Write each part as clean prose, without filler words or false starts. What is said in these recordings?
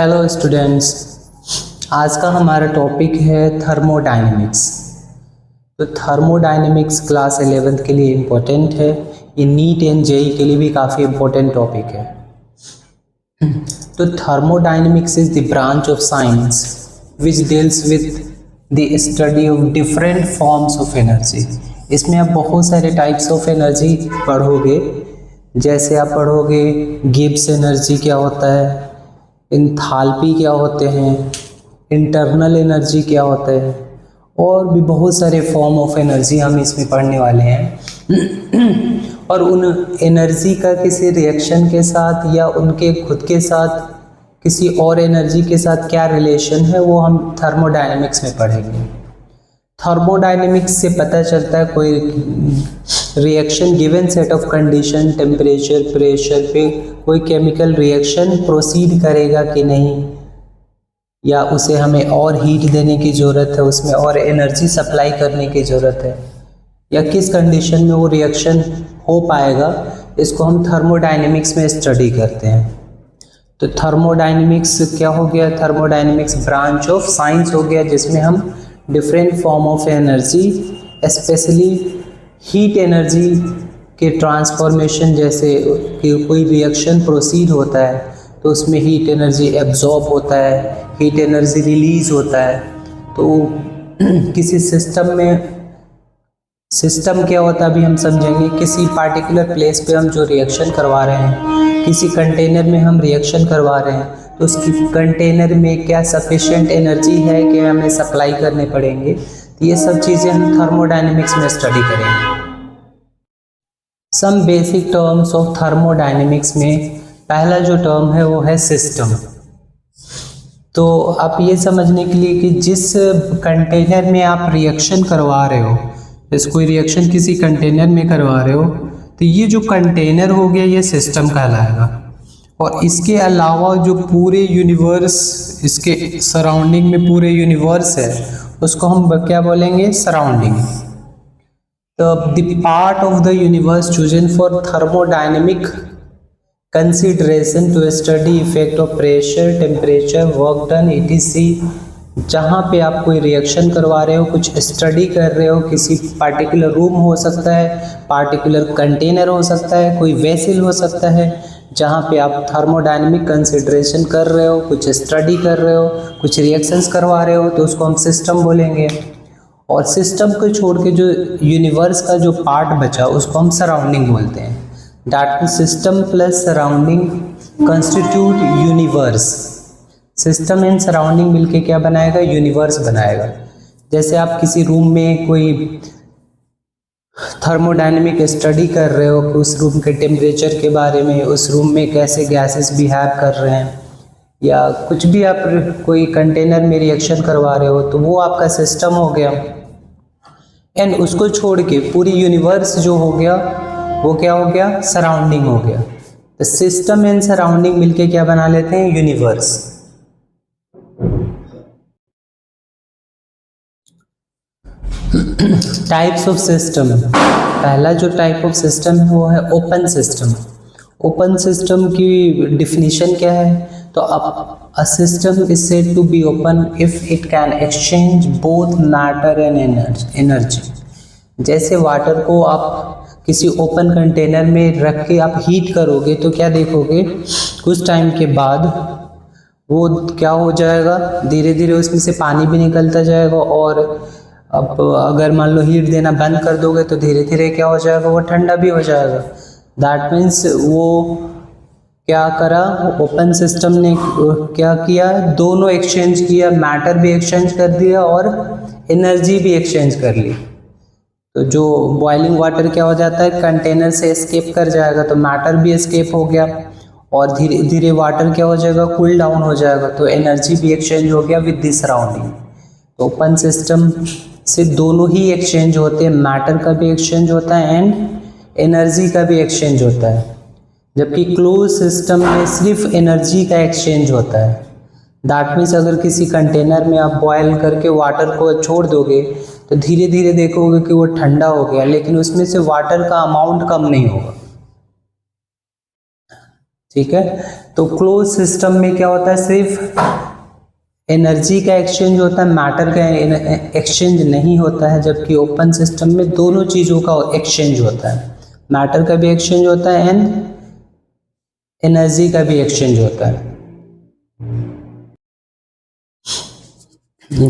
Hello students, आज का हमारा टॉपिक है थर्मोडायनेमिक्स। तो थर्मोडायनेमिक्स क्लास 11th के लिए इम्पोर्टेंट है। ये नीट एंड जेई के लिए भी काफ़ी इम्पोर्टेंट टॉपिक है। तो thermodynamics is the branch of science which deals with the study of different forms of energy. इसमें आप बहुत सारे टाइप्स ऑफ एनर्जी पढ़ोगे। जैसे आप पढ़ोगे गिब्स एनर्जी क्या होता है, इंथाल्पी क्या होते हैं, इंटरनल एनर्जी क्या होता है, और भी बहुत सारे फॉर्म ऑफ एनर्जी हम इसमें पढ़ने वाले हैं। और उन एनर्जी का किसी रिएक्शन के साथ या उनके खुद के साथ किसी और एनर्जी के साथ क्या रिलेशन है वो हम थर्मोडायनेमिक्स में पढ़ेंगे। थर्मोडायनेमिक्स से पता चलता है कोई reaction given set of condition, temperature, pressure पे कोई केमिकल रिएक्शन प्रोसीड करेगा कि नहीं, या उसे हमें और हीट देने की ज़रूरत है, उसमें और एनर्जी सप्लाई करने की ज़रूरत है, या किस कंडीशन में वो रिएक्शन हो पाएगा। इसको हम थर्मोडायनेमिक्स में स्टडी करते हैं। तो थर्मोडायनेमिक्स क्या हो गया? थर्मोडायनेमिक्स ब्रांच ऑफ साइंस हो गया जिसमें हम different form of energy, specially heat energy के ट्रांसफॉर्मेशन, जैसे कि कोई रिएक्शन प्रोसीड होता है तो उसमें हीट एनर्जी एब्जॉर्ब होता है, हीट एनर्जी रिलीज होता है। तो किसी सिस्टम में सिस्टम क्या होता है अभी हम समझेंगे। किसी पार्टिकुलर प्लेस पे हम जो रिएक्शन करवा रहे हैं, किसी कंटेनर में हम रिएक्शन करवा रहे हैं, तो उसकी कंटेनर में क्या सफिशिएंट एनर्जी है कि हमें सप्लाई करने पड़ेंगे। तो ये सब चीज़ें हम थर्मोडायनेमिक्स में स्टडी करेंगे। Some basic terms of thermodynamics में पहला जो टर्म है वो है सिस्टम। तो आप ये समझने के लिए कि जिस कंटेनर में आप रिएक्शन करवा रहे हो, जैसे कोई रिएक्शन किसी कंटेनर में करवा रहे हो, तो ये जो कंटेनर हो गया ये सिस्टम कहलाएगा। और इसके अलावा जो पूरे यूनिवर्स, इसके सराउंडिंग में पूरे यूनिवर्स है, उसको हम क्या बोलेंगे? Surrounding. The part of the universe chosen for thermodynamic consideration to study effect of pressure, temperature, work done etc. जहाँ पे आप कोई रिएक्शन करवा रहे हो, कुछ स्टडी कर रहे हो, किसी पार्टिकुलर रूम हो सकता है, पार्टिकुलर कंटेनर हो सकता है, कोई वेसल हो सकता है, जहाँ पे आप थर्मोडायनेमिक कंसिडरेशन कर रहे हो, कुछ स्टडी कर रहे हो, कुछ रिएक्शंस करवा रहे हो, तो उसको हम सिस्टम बोलेंगे। और सिस्टम को छोड़ के जो यूनिवर्स का जो पार्ट बचा उसको हम सराउंडिंग बोलते हैं। That system plus surrounding constitute universe. System and surrounding मिलके क्या बनाएगा? यूनिवर्स बनाएगा। जैसे आप किसी रूम में कोई थर्मोडायनेमिक स्टडी कर रहे हो, उस रूम के टेम्परेचर के बारे में, उस रूम में कैसे गैसेस बिहेव कर रहे हैं, या कुछ भी आप कोई कंटेनर में रिएक्शन करवा रहे हो, तो वो आपका सिस्टम हो गया। एंड उसको छोड़ के पूरी यूनिवर्स जो हो गया वो क्या हो गया? सराउंडिंग हो गया। तो सिस्टम एंड सराउंडिंग मिलके क्या बना लेते हैं? यूनिवर्स। Types of system. पहला जो टाइप ऑफ सिस्टम है वो है ओपन सिस्टम। ओपन सिस्टम की डिफिनीशन क्या है? तो a system is said to be open if it can exchange both matter and energy. जैसे वाटर को आप किसी ओपन कंटेनर में रख के आप हीट करोगे तो क्या देखोगे? कुछ टाइम के बाद वो क्या हो जाएगा? धीरे धीरे उसमें से पानी भी निकलता जाएगा, और अब अगर मान लो हीट देना बंद कर दोगे तो धीरे धीरे क्या हो जाएगा? वो ठंडा भी हो जाएगा। दैट मीन्स वो क्या करा? ओपन सिस्टम ने क्या किया? दोनों एक्सचेंज किया, मैटर भी एक्सचेंज कर दिया और एनर्जी भी एक्सचेंज कर ली। तो जो बॉइलिंग वाटर क्या हो जाता है? कंटेनर से एस्केप कर जाएगा, तो मैटर भी एस्केप हो गया, और धीरे धीरे वाटर क्या हो जाएगा? कूल डाउन हो जाएगा, तो एनर्जी भी एक्सचेंज हो गया विद द सराउंडिंग। तो ओपन सिस्टम से दोनों ही एक्सचेंज होते हैं, मैटर का भी एक्सचेंज होता है एंड एनर्जी का भी एक्सचेंज होता है। जबकि क्लोज सिस्टम में सिर्फ एनर्जी का एक्सचेंज होता है। दैट मीन्स अगर किसी कंटेनर में आप बॉयल करके वाटर को छोड़ दोगे तो धीरे धीरे देखोगे कि वो ठंडा हो गया, लेकिन उसमें से वाटर का अमाउंट कम नहीं होगा। ठीक है। तो क्लोज सिस्टम में क्या होता है, सिर्फ एनर्जी का एक्सचेंज होता है, मैटर का एक्सचेंज नहीं होता है, जबकि ओपन सिस्टम में दोनों चीज़ों का एक्सचेंज होता है, मैटर का भी एक्सचेंज होता है एंड एनर्जी का भी एक्सचेंज होता है।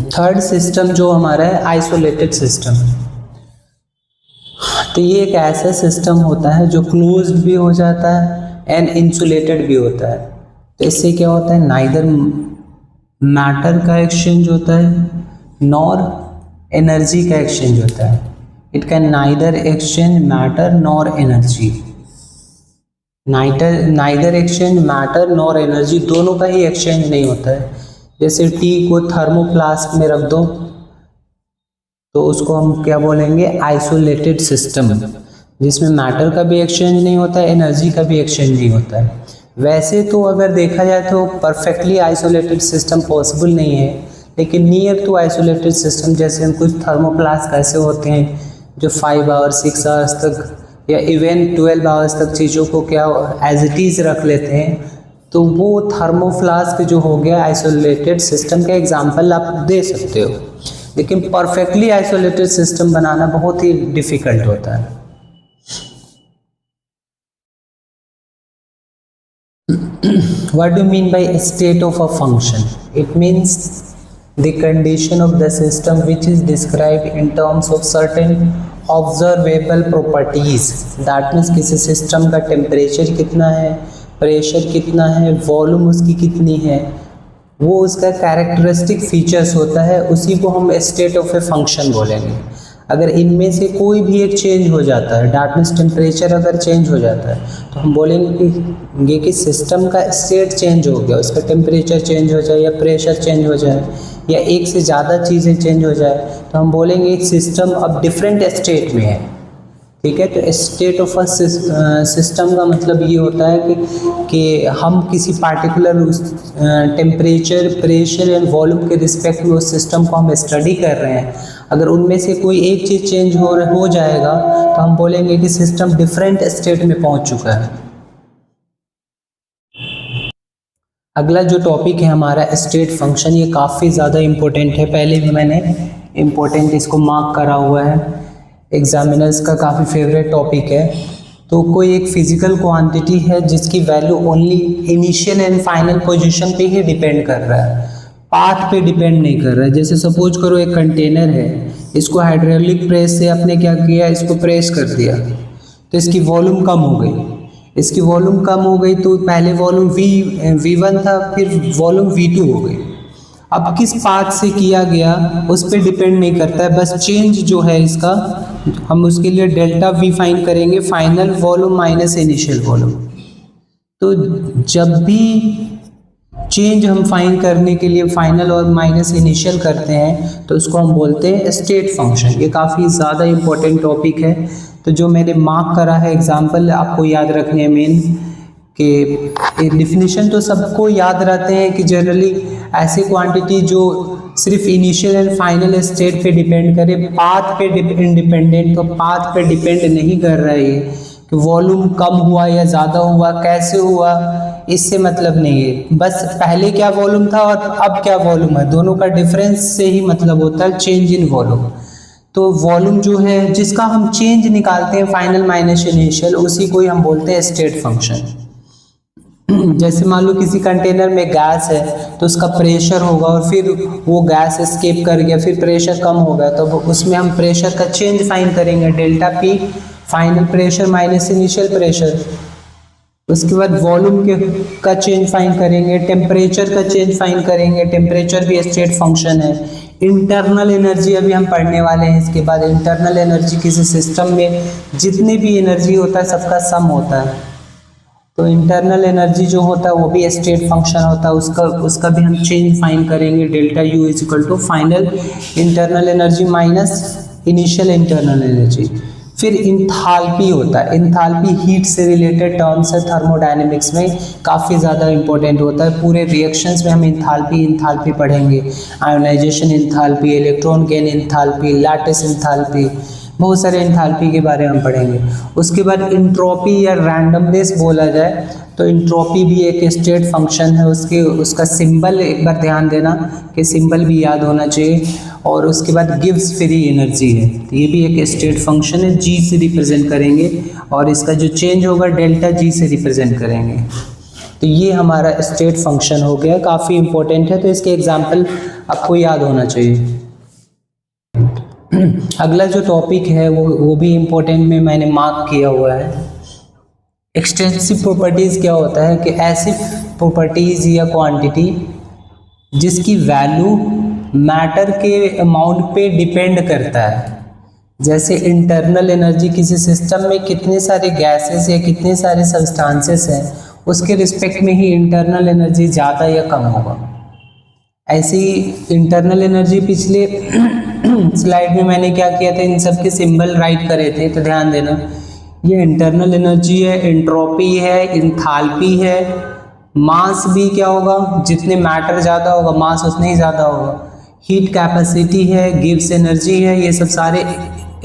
थर्ड सिस्टम जो हमारा है आइसोलेटेड सिस्टम। तो ये एक ऐसा सिस्टम होता है जो क्लोज्ड भी हो जाता है एंड इंसुलेटेड भी होता है। तो इससे क्या होता है, नाइदर मैटर का एक्सचेंज होता है नॉर एनर्जी का एक्सचेंज होता है। It can neither exchange matter nor energy, neither exchange matter nor energy, दोनों का ही एक्सचेंज नहीं होता है। जैसे टी को थर्मोफ्लास्क में रख दो तो उसको हम क्या बोलेंगे, आइसोलेटेड सिस्टम, जिसमें मैटर का भी एक्सचेंज नहीं होता है, एनर्जी का भी एक्सचेंज नहीं होता है। वैसे तो अगर देखा जाए तो परफेक्टली आइसोलेटेड सिस्टम पॉसिबल नहीं है, लेकिन नियर टू आइसोलेटेड सिस्टम, जैसे हम कुछ थर्मोप्लास्क ऐसे होते हैं जो 5 आवर्स 6 आवर्स तक या इवन 12 आवर्स तक चीज़ों को क्या एज इट इज़ रख लेते हैं, तो वो थर्मोफ्लास्क जो हो गया आइसोलेटेड सिस्टम का एग्जांपल आप दे सकते हो। लेकिन परफेक्टली आइसोलेटेड सिस्टम बनाना बहुत ही डिफिकल्ट होता है। What do you mean by state of a function? It means the condition of the system which is described in terms of certain observable properties. That means किसी system का temperature कितना है, pressure कितना है, volume उसकी कितनी है, वो उसका कैरेक्टरिस्टिक फीचर्स होता है, उसी को हम स्टेट ऑफ ए फंक्शन बोलेंगे। अगर इनमें से कोई भी एक चेंज हो जाता है, दैट मीन्स टेम्परेचर अगर चेंज हो जाता है, तो हम बोलेंगे कि सिस्टम का स्टेट चेंज हो गया, उसका टेम्परेचर चेंज हो जाए या प्रेशर चेंज हो जाए या एक से ज़्यादा चीज़ें चेंज हो जाए, तो हम बोलेंगे सिस्टम अब डिफरेंट स्टेट में है। ठीक है। तो स्टेट ऑफ अ सिस्टम का मतलब ये होता है कि हम किसी particular temperature, pressure and volume के रिस्पेक्ट में उस सिस्टम को हम स्टडी कर रहे हैं। अगर उनमें से कोई एक चीज़ चेंज हो जाएगा तो हम बोलेंगे कि सिस्टम डिफरेंट स्टेट में पहुंच चुका है। अगला जो टॉपिक है हमारा स्टेट फंक्शन, ये काफ़ी ज़्यादा इम्पोर्टेंट है, पहले भी मैंने इम्पोर्टेंट इसको मार्क करा हुआ है, एग्जामिनर्स का काफ़ी फेवरेट टॉपिक है। तो कोई एक फिजिकल क्वांटिटी है जिसकी value only initial and final position पे ही डिपेंड कर रहा है, पाथ पे डिपेंड नहीं कर रहा है। जैसे सपोज करो एक कंटेनर है, इसको हाइड्रोलिक प्रेस से आपने क्या किया, इसको प्रेस कर दिया तो इसकी वॉल्यूम कम हो गई। इसकी वॉल्यूम कम हो गई तो पहले वॉल्यूम V1 था, फिर वॉल्यूम V2 हो गई। अब किस पाथ से किया गया उस पर डिपेंड नहीं करता है, बस चेंज जो है इसका हम उसके लिए डेल्टा V फाइन करेंगे, final volume minus initial volume. तो जब भी चेंज हम फाइन करने के लिए फाइनल और माइनस इनिशियल करते हैं तो उसको हम बोलते हैं स्टेट फंक्शन। ये काफ़ी ज़्यादा इम्पोर्टेंट टॉपिक है। तो जो मैंने मार्क करा है एग्जाम्पल आपको याद रखने हैं मेन कि डिफिनीशन तो सबको याद रहते हैं कि जनरली ऐसी क्वांटिटी जो सिर्फ इनिशियल एंड फाइनल स्टेट पे डिपेंड करे, पाथ पे इंडिपेंडेंट, तो पाथ पे डिपेंड नहीं कर रहा है कि वॉल्यूम कम हुआ या ज़्यादा हुआ, कैसे हुआ, इससे मतलब नहीं है। बस पहले क्या वॉल्यूम था और अब क्या वॉल्यूम है, दोनों का डिफरेंस से ही मतलब होता है चेंज इन वॉल्यूम। तो वॉल्यूम जो है जिसका हम चेंज निकालते हैं फाइनल माइनस इनिशियल, उसी को ही हम बोलते हैं स्टेट फंक्शन। जैसे मान लो किसी कंटेनर में गैस है तो उसका प्रेशर होगा और फिर वो गैस एस्केप कर गया, फिर प्रेशर कम हो गया, तो उसमें हम प्रेशर का चेंज फाइन करेंगे, delta P final pressure minus initial pressure. उसके बाद वॉल्यूम का चेंज फाइन करेंगे, टेम्परेचर का चेंज फाइन करेंगे, टेम्परेचर भी स्टेट फंक्शन है। इंटरनल एनर्जी अभी हम पढ़ने वाले हैं इसके बाद। इंटरनल एनर्जी किसी सिस्टम में जितनी भी एनर्जी होता है सबका सम होता है, तो इंटरनल एनर्जी जो होता है वो भी स्टेट फंक्शन होता है, उसका भी हम चेंज फाइन करेंगे, delta U is equal to final internal energy minus initial internal energy. फिर इंथाल्पी होता है, इंथाल्पी हीट से रिलेटेड टर्म्स है, थर्मोडायनेमिक्स में काफ़ी ज़्यादा इंपॉर्टेंट होता है। पूरे रिएक्शंस में हम इंथाल्पी पढ़ेंगे, ionisation enthalpy, electron gain enthalpy, lattice enthalpy, बहुत सारे एंथैल्पी के बारे में हम पढ़ेंगे। उसके बाद इंट्रोपी या रैंडमनेस बोला जाए तो इंट्रोपी भी एक स्टेट फंक्शन है, उसका सिंबल एक बार ध्यान देना कि सिंबल भी याद होना चाहिए। और उसके बाद गिव्स फ्री एनर्जी है, तो ये भी एक स्टेट फंक्शन है, जी से रिप्रेजेंट करेंगे और इसका जो चेंज होगा डेल्टा जी से रिप्रेजेंट करेंगे। तो ये हमारा स्टेट फंक्शन हो गया, काफ़ी इंपॉर्टेंट है, तो इसके एग्जाम्पल आपको याद होना चाहिए। अगला जो टॉपिक है वो भी इम्पोर्टेंट में मैंने मार्क किया हुआ है। एक्सटेंसिव प्रॉपर्टीज़ क्या होता है कि ऐसी प्रॉपर्टीज़ या क्वांटिटी जिसकी वैल्यू मैटर के अमाउंट पे डिपेंड करता है। जैसे इंटरनल एनर्जी, किसी सिस्टम में कितने सारे गैसेस या कितने सारे सब्सटेंसेस हैं उसके रिस्पेक्ट में ही इंटरनल एनर्जी ज़्यादा या कम होगा। ऐसी इंटरनल एनर्जी पिछले स्लाइड में मैंने क्या किया था, इन सब के सिंबल राइट करे थे, तो ध्यान देना। ये इंटरनल एनर्जी है, एंट्रोपी है, इंथैल्पी है, मास भी क्या होगा, जितने मैटर ज़्यादा होगा मास उतने ही ज़्यादा होगा, हीट कैपेसिटी है, गिव्स एनर्जी है, ये सब सारे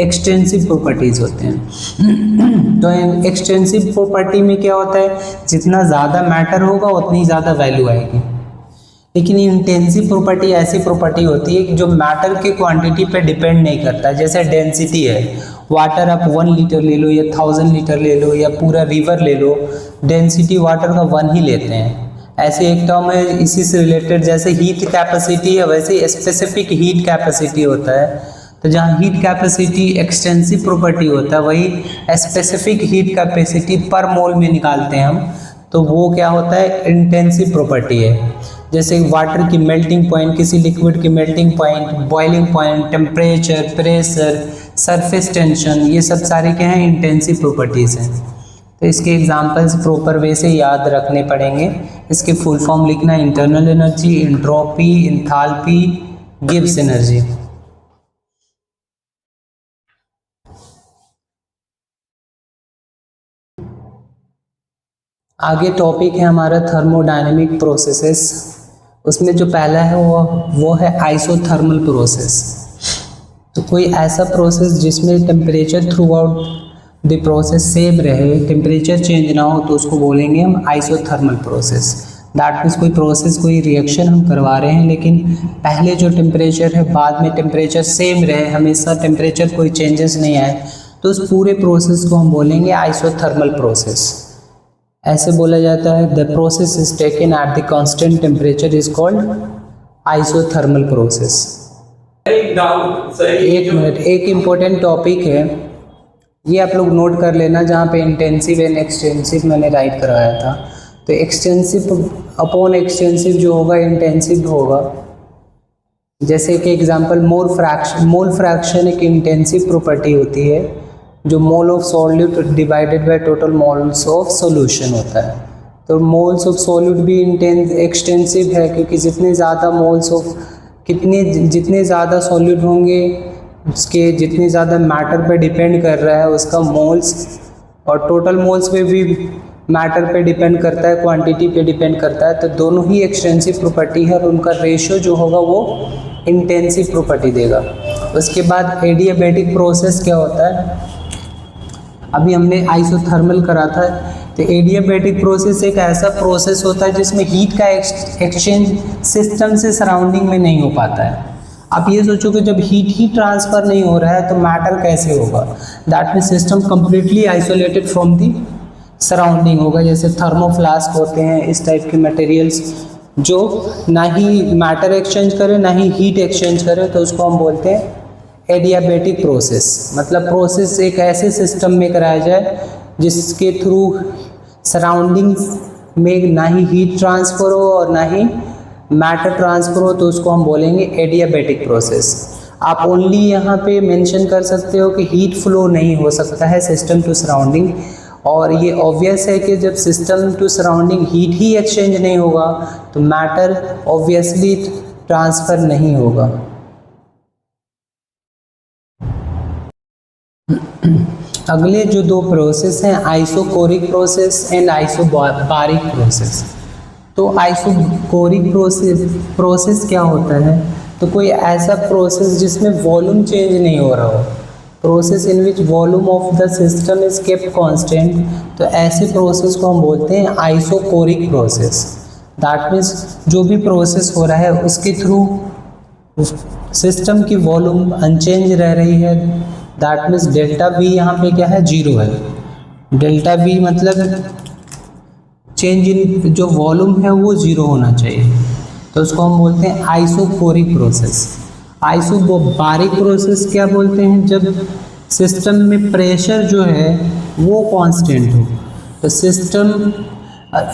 एक्सटेंसिव प्रॉपर्टीज़ होते हैं। तो एक्सटेंसिव प्रॉपर्टी में क्या होता है, जितना ज़्यादा मैटर होगा उतनी ज़्यादा वैल्यू आएगी। लेकिन इंटेंसिव प्रॉपर्टी ऐसी प्रॉपर्टी होती है कि जो मैटर के क्वांटिटी पे डिपेंड नहीं करता। जैसे डेंसिटी है, वाटर आप 1 लीटर ले लो या 1000 लीटर ले लो या पूरा रिवर ले लो, डेंसिटी वाटर का 1 ही लेते हैं। ऐसे एक टर्म है इसी से रिलेटेड, जैसे हीट कैपेसिटी है वैसे स्पेसिफिक हीट कैपेसिटी होता है। तो जहाँ हीट कैपेसिटी एक्सटेंसिव प्रॉपर्टी होता है वही स्पेसिफिक हीट कैपेसिटी पर मोल में निकालते हैं हम, तो वो क्या होता है, इंटेंसिव प्रॉपर्टी है। जैसे वाटर की मेल्टिंग पॉइंट, किसी लिक्विड की melting point, boiling point, temperature, pressure, surface tension, ये सब सारे क्या हैं, इंटेंसिव प्रॉपर्टीज़ हैं। तो इसके एग्जांपल्स प्रॉपर वे से याद रखने पड़ेंगे। इसके फुल फॉर्म लिखना, internal energy, entropy, enthalpy, Gibbs energy. आगे टॉपिक है हमारा थर्मोडायनेमिक प्रोसेसेस। उसमें जो पहला है वो है आइसोथर्मल प्रोसेस। तो कोई ऐसा प्रोसेस जिसमें temperature through out the process same रहे, टेम्परेचर चेंज ना हो, तो उसको बोलेंगे हम आइसोथर्मल प्रोसेस। दैट मीन्स कोई प्रोसेस, कोई रिएक्शन हम करवा रहे हैं लेकिन पहले जो टेम्परेचर है बाद में टेम्परेचर सेम रहे, हमेशा टेम्परेचर कोई चेंजेस नहीं आए, तो उस पूरे प्रोसेस को हम बोलेंगे आइसोथर्मल प्रोसेस। ऐसे बोला जाता है the process is taken at the constant temperature is called isothermal process. एक मिनट, एक इम्पोर्टेंट टॉपिक है, ये आप लोग नोट कर लेना, जहाँ पे इंटेंसिव एंड एक्सटेंसिव मैंने राइट करवाया था। तो एक्सटेंसिव अपॉन एक्सटेंसिव जो होगा इंटेंसिव होगा। जैसे कि एग्जांपल मोल फ्रैक्शन एक इंटेंसिव प्रॉपर्टी होती है, जो mole of solute divided by total moles of solution होता है। तो मोल्स ऑफ सॉल्यूट भी एक्सटेंसिव है, क्योंकि जितने ज़्यादा मोल्स ऑफ जितने ज़्यादा सॉल्यूट होंगे उसके जितने ज़्यादा मैटर पे डिपेंड कर रहा है उसका मोल्स, और टोटल मोल्स पे भी मैटर पे डिपेंड करता है, क्वांटिटी पे डिपेंड करता है। तो दोनों ही एक्सटेंसिव प्रॉपर्टी है और उनका रेशियो जो होगा वो इंटेंसिव प्रॉपर्टी देगा। उसके बाद एडियाबैटिक प्रोसेस क्या होता है, अभी हमने आइसोथर्मल करा था। तो एडियाबैटिक प्रोसेस एक ऐसा प्रोसेस होता है जिसमें हीट का एक्सचेंज सिस्टम से सराउंडिंग में नहीं हो पाता है। आप ये सोचो कि जब हीट ही ट्रांसफ़र नहीं हो रहा है तो मैटर कैसे होगा, that mean system completely isolated from the surrounding होगा। जैसे थर्मोफ्लास्क होते हैं, इस टाइप के मटेरियल्स जो ना ही मैटर एक्सचेंज करे ना ही हीट एक्सचेंज करे, तो उसको हम बोलते हैं एडियाबैटिक प्रोसेस। मतलब प्रोसेस एक ऐसे सिस्टम में कराया जाए जिसके थ्रू सराउंडिंग में ना ही हीट ट्रांसफ़र हो और ना ही मैटर ट्रांसफ़र हो, तो उसको हम बोलेंगे एडियाबैटिक प्रोसेस। आप ओनली यहाँ पे मेंशन कर सकते हो कि हीट फ्लो नहीं हो सकता है सिस्टम टू सराउंडिंग, और ये ऑब्वियस है कि जब सिस्टम टू सराउंडिंग हीट ही एक्सचेंज नहीं होगा तो मैटर ऑब्वियसली ट्रांसफ़र नहीं होगा। अगले जो दो प्रोसेस हैं, isochoric process and isobaric process. तो आइसोकोरिक प्रोसेस क्या होता है, तो कोई ऐसा प्रोसेस जिसमें वॉल्यूम चेंज नहीं हो रहा हो, process in which volume of the system is kept constant, तो ऐसे प्रोसेस को हम बोलते हैं आइसोकोरिक प्रोसेस। दैट मीन्स जो भी प्रोसेस हो रहा है उसके थ्रू सिस्टम की वॉल्यूम अनचेंज रह रही है। दैट मीन्स डेल्टा वी यहाँ पे क्या है, जीरो है। डेल्टा वी मतलब चेंज इन जो वॉल्यूम है वो जीरो होना चाहिए, तो उसको हम बोलते हैं आइसोकोरिक प्रोसेस। आइसोबारिक प्रोसेस क्या बोलते हैं, जब सिस्टम में प्रेशर जो है वो कांस्टेंट हो। तो system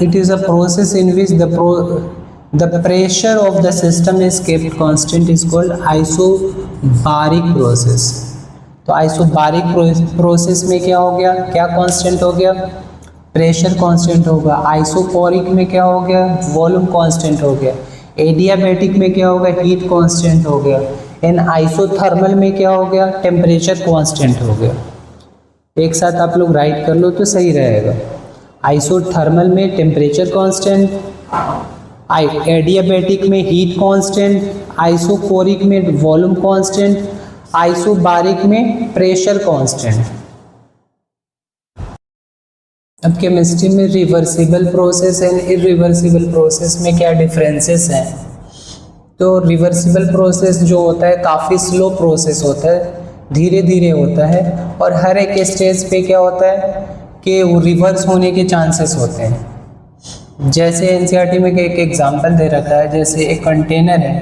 it is a process in which the pressure of the system is kept constant is called isobaric process. तो आइसोबारिक प्रोसेस में क्या हो गया, क्या कांस्टेंट हो गया, प्रेशर कांस्टेंट होगा। आइसोकोरिक में क्या हो गया, वॉल्यूम कांस्टेंट हो गया। एडियाबैटिक में क्या होगा, हीट कांस्टेंट हो गया। एंड आइसोथर्मल में क्या हो गया, टेम्परेचर कांस्टेंट हो गया। एक साथ आप लोग राइट कर लो तो सही रहेगा। आइसोथर्मल में टेम्परेचर कांस्टेंट, एडियाबैटिक में हीट कांस्टेंट, आइसोकोरिक में वॉल्यूम कांस्टेंट, आइसोबारिक में प्रेशर कांस्टेंट। अब केमिस्ट्री में reversible process and irreversible process में क्या डिफरेंसेस हैं। तो रिवर्सिबल प्रोसेस जो होता है काफ़ी स्लो प्रोसेस होता है, धीरे धीरे होता है, और हर एक स्टेज पे क्या होता है कि वो रिवर्स होने के चांसेस होते हैं। जैसे एनसीईआरटी में एक एग्जांपल दे रखा है, जैसे एक कंटेनर है,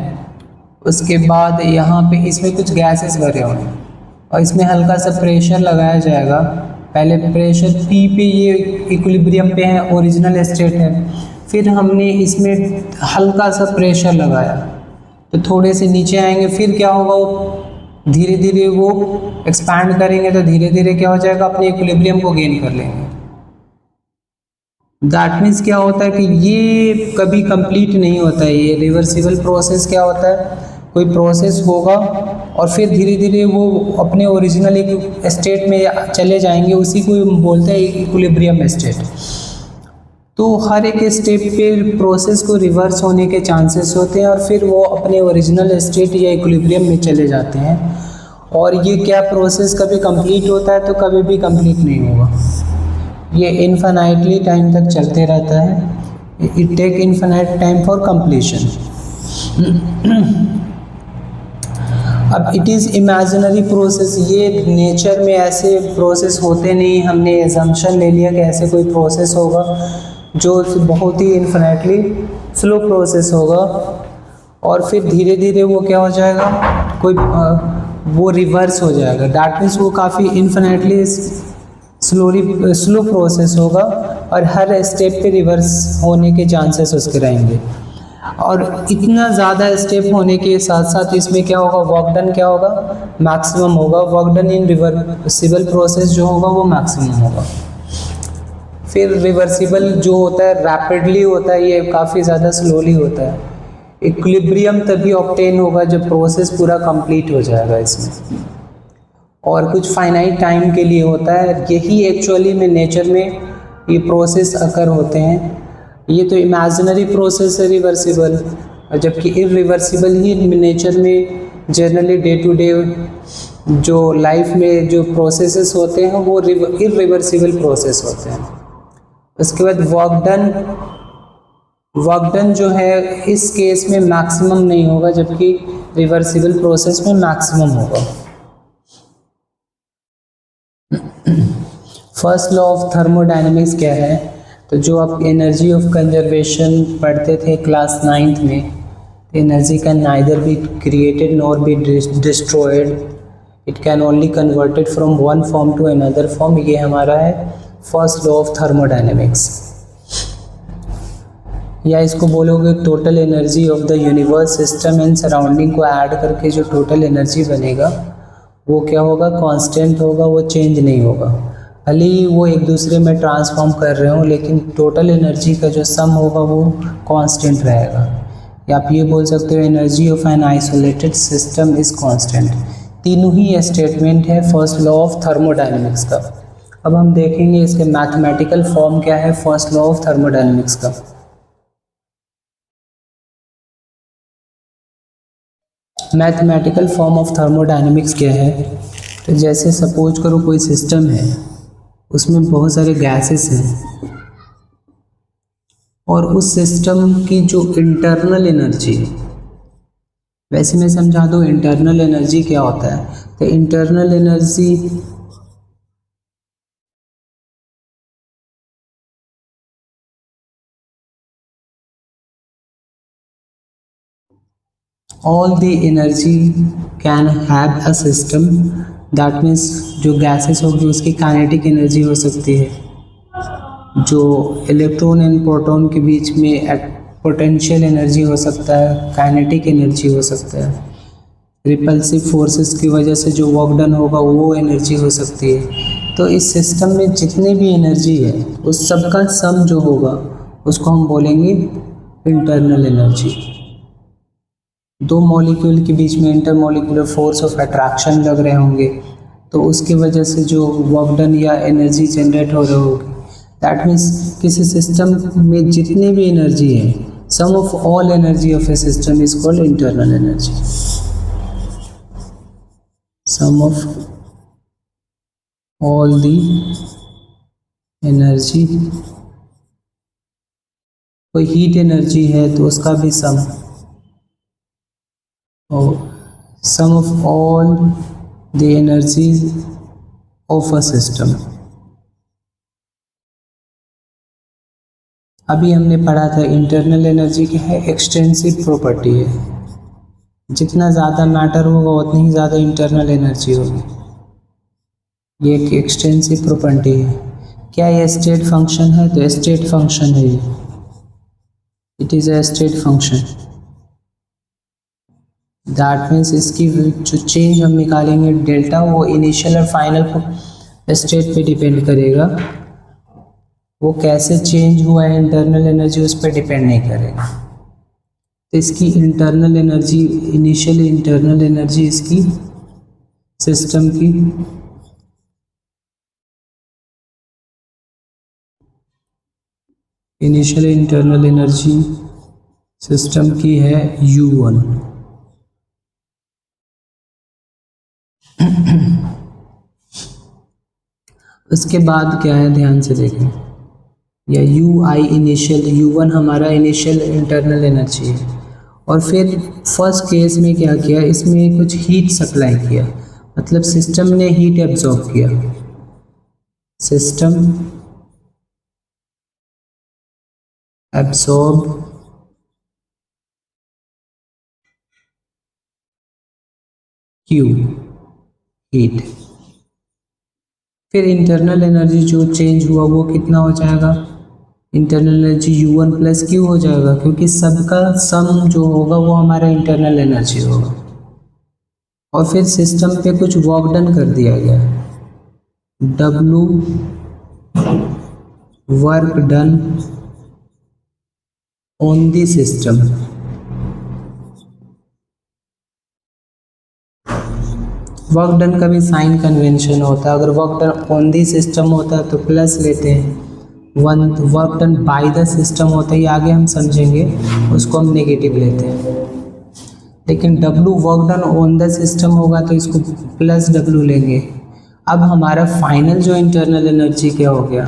उसके बाद यहाँ पे इसमें कुछ गैसेस भरे हुए हैं और इसमें हल्का सा प्रेशर लगाया जाएगा। पहले प्रेशर पी पे ये इक्विलिब्रियम पे है, ओरिजिनल स्टेट है, फिर हमने इसमें हल्का सा प्रेशर लगाया तो थोड़े से नीचे आएंगे, फिर क्या होगा, वो धीरे धीरे वो एक्सपैंड करेंगे तो धीरे धीरे क्या हो जाएगा, अपने इक्विलिब्रियम को गेन कर लेंगे। दैट मीन्स क्या होता है कि ये कभी कंप्लीट नहीं होता है। ये रिवर्सिबल प्रोसेस क्या होता है, कोई प्रोसेस होगा और फिर धीरे धीरे वो अपने ओरिजिनल एक स्टेट में चले जाएंगे, उसी को बोलते हैं इक्विलिब्रियम स्टेट। तो हर एक स्टेप पे प्रोसेस को रिवर्स होने के चांसेस होते हैं और फिर वो अपने ओरिजिनल स्टेट या इक्विलिब्रियम में चले जाते हैं। और ये क्या प्रोसेस कभी कंप्लीट होता है तो कभी भी कंप्लीट नहीं होगा, ये इनफाइनाइटली टाइम तक चलते रहता है। It take infinite time for completion. अब इट इज़ इमेजिनरी प्रोसेस, ये नेचर में ऐसे प्रोसेस होते नहीं, हमने एजम्पशन ले लिया कि ऐसे कोई प्रोसेस होगा जो बहुत ही इनफिनिटली स्लो प्रोसेस होगा और फिर धीरे धीरे वो क्या हो जाएगा, कोई वो रिवर्स हो जाएगा। दैट मीन्स वो काफ़ी इनफिनिटली स्लो प्रोसेस होगा और हर स्टेप पे रिवर्स होने के चांसेस उसके रहेंगे। और इतना ज़्यादा स्टेप होने के साथ साथ इसमें क्या होगा, वर्क डन क्या होगा, मैक्सिमम होगा। Work done in reversible process जो होगा वो मैक्सिमम होगा। फिर रिवर्सिबल जो होता है रैपिडली होता है, ये काफ़ी ज़्यादा स्लोली होता है। इक्विलिब्रियम तभी ऑब्टेन होगा जब प्रोसेस पूरा कंप्लीट हो जाएगा इसमें, और कुछ फाइनाइट टाइम के लिए होता है। यही एक्चुअली में नेचर में ये प्रोसेस अकर होते हैं। ये तो इमेजिनरी प्रोसेस है रिवर्सिबल, जबकि इरिवर्सिबल ही नेचर में जनरली डे टू डे जो लाइफ में जो प्रोसेसेस होते हैं वो इरिवर्सिबल प्रोसेस होते हैं। उसके बाद वर्क डन जो है इस केस में मैक्सिमम नहीं होगा, जबकि रिवर्सिबल प्रोसेस में मैक्सिमम होगा। फर्स्ट लॉ ऑफ थर्मोडायनेमिक्स क्या है, तो जो आप एनर्जी ऑफ कंजर्वेशन पढ़ते थे क्लास 9th में, energy can neither be created nor be destroyed, it can only converted from one form to another form. ये हमारा है फर्स्ट लॉ ऑफ थर्मोडायनेमिक्स। या इसको बोलोगे total energy of the universe, system and surrounding को add करके जो total energy बनेगा वो क्या होगा, कांस्टेंट होगा, वो चेंज नहीं होगा। भले ही वो एक दूसरे में ट्रांसफॉर्म कर रहे हो, लेकिन टोटल एनर्जी का जो सम होगा वो कांस्टेंट रहेगा। या आप ये बोल सकते हो energy of an isolated system is constant. तीनों ही स्टेटमेंट है फर्स्ट लॉ ऑफ थर्मोडायनेमिक्स का। अब हम देखेंगे इसके मैथमेटिकल फॉर्म क्या है फर्स्ट लॉ ऑफ थर्मोडायनेमिक्स का। मैथमेटिकल फॉर्म ऑफ थर्मोडायनेमिक्स क्या है, तो जैसे सपोज करो कोई सिस्टम है, उसमें बहुत सारे गैसेस हैं और उस सिस्टम की जो इंटरनल एनर्जी, वैसे मैं समझा दूँ इंटरनल एनर्जी क्या होता है। तो internal energy all the energy can have a system, that means जो गैसेस होगी उसकी काइनेटिक एनर्जी हो सकती है, जो इलेक्ट्रॉन एंड प्रोटॉन के बीच में पोटेंशियल एनर्जी हो सकता है, काइनेटिक एनर्जी हो सकता है, रिपल्सिव फोर्सेस की वजह से जो वर्क डन होगा वो एनर्जी हो सकती है। तो इस सिस्टम में जितनी भी एनर्जी है उस सब का सम जो होगा उसको हम बोलेंगे इंटरनल एनर्जी। दो मॉलिक्यूल के बीच में इंटरमॉलिक्यूलर फोर्स ऑफ अट्रैक्शन लग रहे होंगे, तो उसकी वजह से जो वर्क डन या एनर्जी जनरेट हो रही होगी, दैट मीन्स किसी सिस्टम में जितनी भी एनर्जी है, sum of all energy of a system is called internal energy. Sum of all the energy, कोई हीट एनर्जी है तो उसका भी सम, और sum of all the energies of a system. अभी हमने पढ़ा था इंटरनल एनर्जी क्या है, एक्सटेंसिव प्रॉपर्टी है, जितना ज़्यादा मैटर होगा उतनी ही ज़्यादा इंटरनल एनर्जी होगी। ये एक एक्सटेंसिव प्रॉपर्टी है। क्या ये स्टेट फंक्शन है? तो स्टेट फंक्शन है ये, it is a state function. That means इसकी जो चेंज हम निकालेंगे डेल्टा, वो इनिशियल और फाइनल स्टेट पे डिपेंड करेगा, वो कैसे चेंज हुआ है इंटरनल एनर्जी उस पर डिपेंड नहीं करेगा। तो इसकी internal energy, initial internal energy इसकी सिस्टम की इनिशियल इंटरनल एनर्जी सिस्टम की है U1। उसके बाद क्या है ध्यान से देखें, या UI इनिशियल, U1 हमारा इनिशियल इंटरनल एनर्जी है। और फिर फर्स्ट केस में क्या किया, इसमें कुछ हीट सप्लाई किया, मतलब सिस्टम ने हीट एब्जॉर्ब किया, सिस्टम एब्सॉर्ब Q हीट। फिर इंटरनल एनर्जी जो चेंज हुआ वो कितना हो जाएगा, internal energy U1 plus Q हो जाएगा, क्योंकि सबका सम जो होगा वो हमारा इंटरनल एनर्जी होगा। और फिर सिस्टम पे कुछ वर्क डन कर दिया गया, W work done on the system. Work done का भी साइन कन्वेंशन होता है, अगर work done on the system होता है तो प्लस लेते हैं, work done by the system होता है, ये आगे हम समझेंगे, उसको हम नेगेटिव लेते हैं। लेकिन W work done on the system होगा तो इसको प्लस W लेंगे। अब हमारा फाइनल जो इंटरनल एनर्जी क्या हो गया,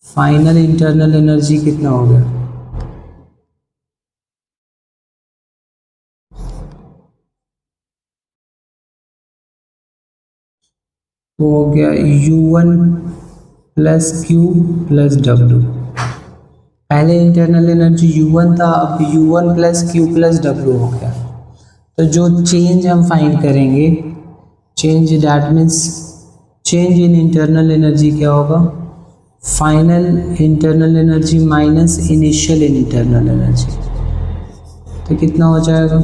फाइनल इंटरनल एनर्जी कितना हो गया, वो हो गया U1 plus Q plus W। पहले इंटरनल एनर्जी U1 था, अब U1 plus Q plus W हो गया। तो जो चेंज हम फाइंड करेंगे, change that means change in internal energy क्या होगा, final internal energy minus initial internal energy, तो कितना हो जाएगा,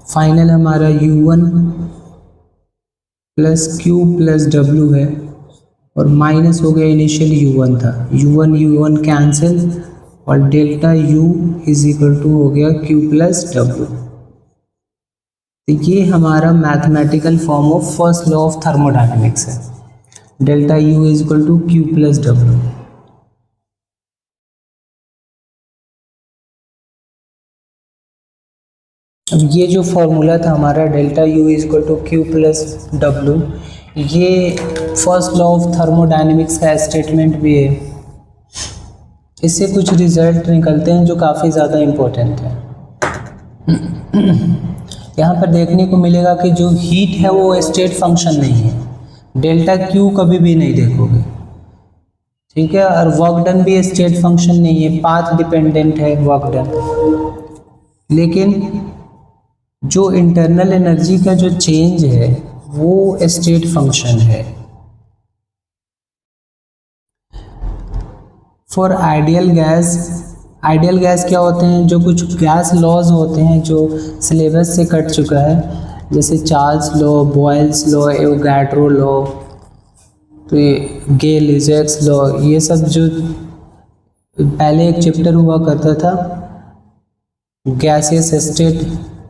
फाइनल हमारा U1 plus Q plus W है, और माइनस हो गया इनिशियल U1 था, U1 कैंसिल, और delta U is equal to हो गया Q प्लस W। तो ये हमारा mathematical form of first law of thermodynamics है, delta U is equal to Q plus W। अब ये जो फॉर्मूला था हमारा delta U is equal to Q plus W, ये फर्स्ट लॉ ऑफ थर्मोडायनेमिक्स का स्टेटमेंट भी है। इससे कुछ रिजल्ट निकलते हैं जो काफ़ी ज़्यादा इम्पोर्टेंट है। यहाँ पर देखने को मिलेगा कि जो हीट है वो स्टेट फंक्शन नहीं है, डेल्टा क्यू कभी भी नहीं देखोगे, ठीक है। और वर्क डन भी स्टेट फंक्शन नहीं है, पाथ डिपेंडेंट है वर्क डन। लेकिन जो इंटरनल एनर्जी का जो चेंज है वो स्टेट फंक्शन है। फॉर आइडियल गैस क्या होते हैं, जो कुछ गैस लॉज होते हैं जो सिलेबस से कट चुका है, जैसे Charles law, Boyle's law, Avogadro law, तो ये गे-लीजेक्स लॉ, ये सब जो पहले एक चैप्टर हुआ करता था gaseous state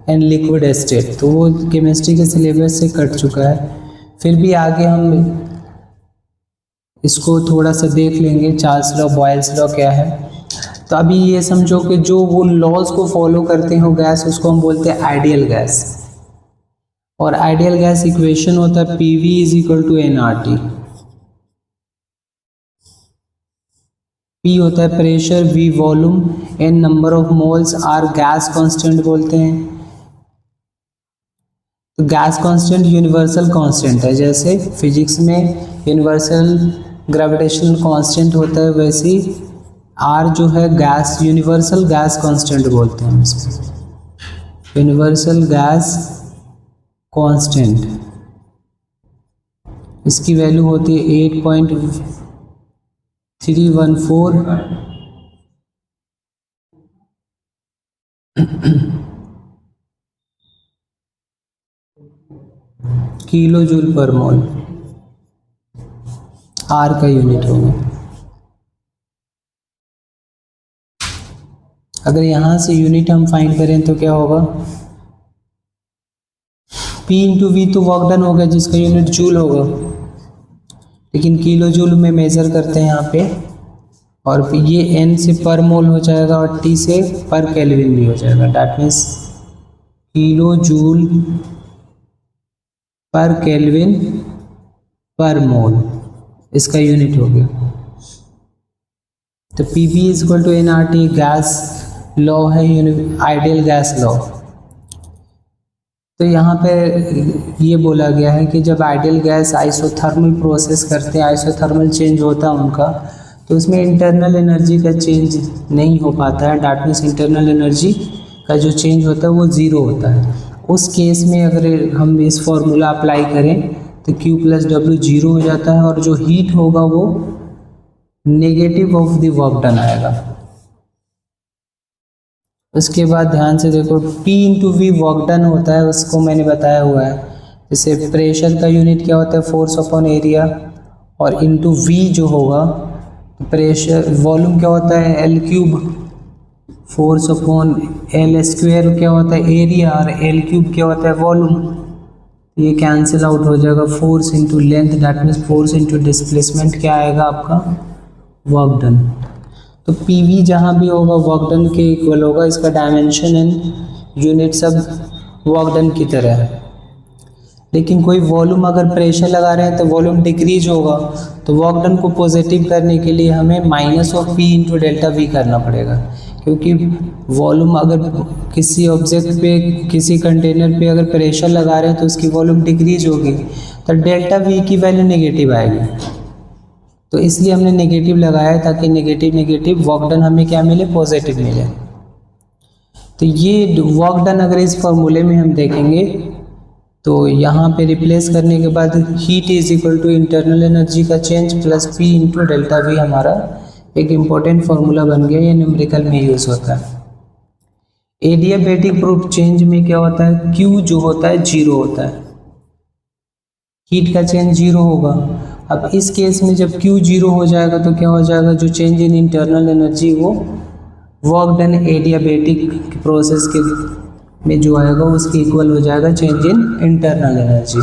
and liquid state, तो वो केमिस्ट्री के सिलेबस से कट चुका है। फिर भी आगे हम इसको थोड़ा सा देख लेंगे, चार्ल्स लॉ, बॉयल्स लॉ क्या है। तो अभी ये समझो कि जो वो लॉज को फॉलो करते हो गैस, उसको हम बोलते हैं आइडियल गैस। और आइडियल गैस इक्वेशन होता है PV is equal to nRT। P होता है pressure, V volume, N number of moles, R gas constant बोलते हैं। तो गैस कांस्टेंट यूनिवर्सल कांस्टेंट है, जैसे फिजिक्स में यूनिवर्सल ग्रेविटेशनल कांस्टेंट होता है, वैसे R जो है गैस, यूनिवर्सल गैस कांस्टेंट बोलते हैं इसको, यूनिवर्सल गैस कांस्टेंट। इसकी वैल्यू होती है 8.314 किलो जूल पर मोल, R का यूनिट होगा। अगर यहाँ से यूनिट हम फाइंड करें तो क्या होगा, P इंटू वी तो वर्क डन होगा जिसका यूनिट जूल होगा, लेकिन किलो जूल में मेज़र करते हैं यहाँ पे, और ये N से पर मोल हो जाएगा और T से पर केल्विन भी हो जाएगा। That means kilo joule per kelvin per mole इसका यूनिट हो गया। तो PV is equal to nRT gas law है, आइडियल गैस लॉ। तो यहाँ पे ये बोला गया है कि जब आइडियल गैस आइसोथर्मल प्रोसेस करते हैं, आइसोथर्मल चेंज होता है उनका, तो उसमें इंटरनल एनर्जी का चेंज नहीं हो पाता है। डैट मीन्स इंटरनल एनर्जी का जो चेंज होता है वो ज़ीरो होता है। उस केस में अगर हम इस फॉर्मूला अप्लाई करें तो Q प्लस W जीरो हो जाता है, और जो हीट होगा वो negative of the work done आएगा। उसके बाद ध्यान से देखो, P into V work done होता है, उसको मैंने बताया हुआ है। जैसे प्रेशर का यूनिट क्या होता है, फोर्स अपॉन एरिया, और इंटू V जो होगा प्रेशर, वॉल्यूम क्या होता है L cube, force upon L square क्या होता है एरिया, और L क्यूब क्या होता है वॉल्यूम। ये कैंसिल आउट हो जाएगा, force into length, that means force into displacement क्या आएगा आपका वर्क डन। तो PV जहाँ भी होगा वर्क डन के इक्वल होगा, इसका डायमेंशन एंड यूनिट सब वर्क डन की तरह है। लेकिन कोई वॉल्यूम अगर प्रेशर लगा रहे हैं तो वॉल्यूम डिक्रीज होगा, तो वर्क डन को पॉजिटिव करने के लिए हमें minus of P into delta V करना पड़ेगा, क्योंकि वॉल्यूम अगर किसी ऑब्जेक्ट पे, किसी कंटेनर पे अगर प्रेशर लगा रहे हैं तो उसकी वॉल्यूम डिक्रीज होगी, तो डेल्टा V की वैल्यू नेगेटिव आएगी। तो इसलिए हमने नेगेटिव लगाया है ताकि नेगेटिव वर्क डन हमें क्या मिले, पॉजिटिव मिले। तो ये वर्क डन अगर इस फॉर्मूले में हम देखेंगे तो यहाँ पे रिप्लेस करने के बाद heat is equal to internal energy का change plus P into delta V हमारा एक इम्पोर्टेंट फार्मूला बन गया। ये न्यूमेरिकल में यूज़ होता है। एडियाबैटिक प्रूफ चेंज में क्या होता है, Q जो होता है जीरो होता है, हीट का चेंज जीरो होगा। अब इस केस में जब Q जीरो हो जाएगा तो क्या हो जाएगा, जो चेंज इन इंटरनल एनर्जी वो वर्क डन एडियाबैटिक प्रोसेस के में जो आएगा उसके इक्वल हो जाएगा चेंज इन इंटरनल एनर्जी।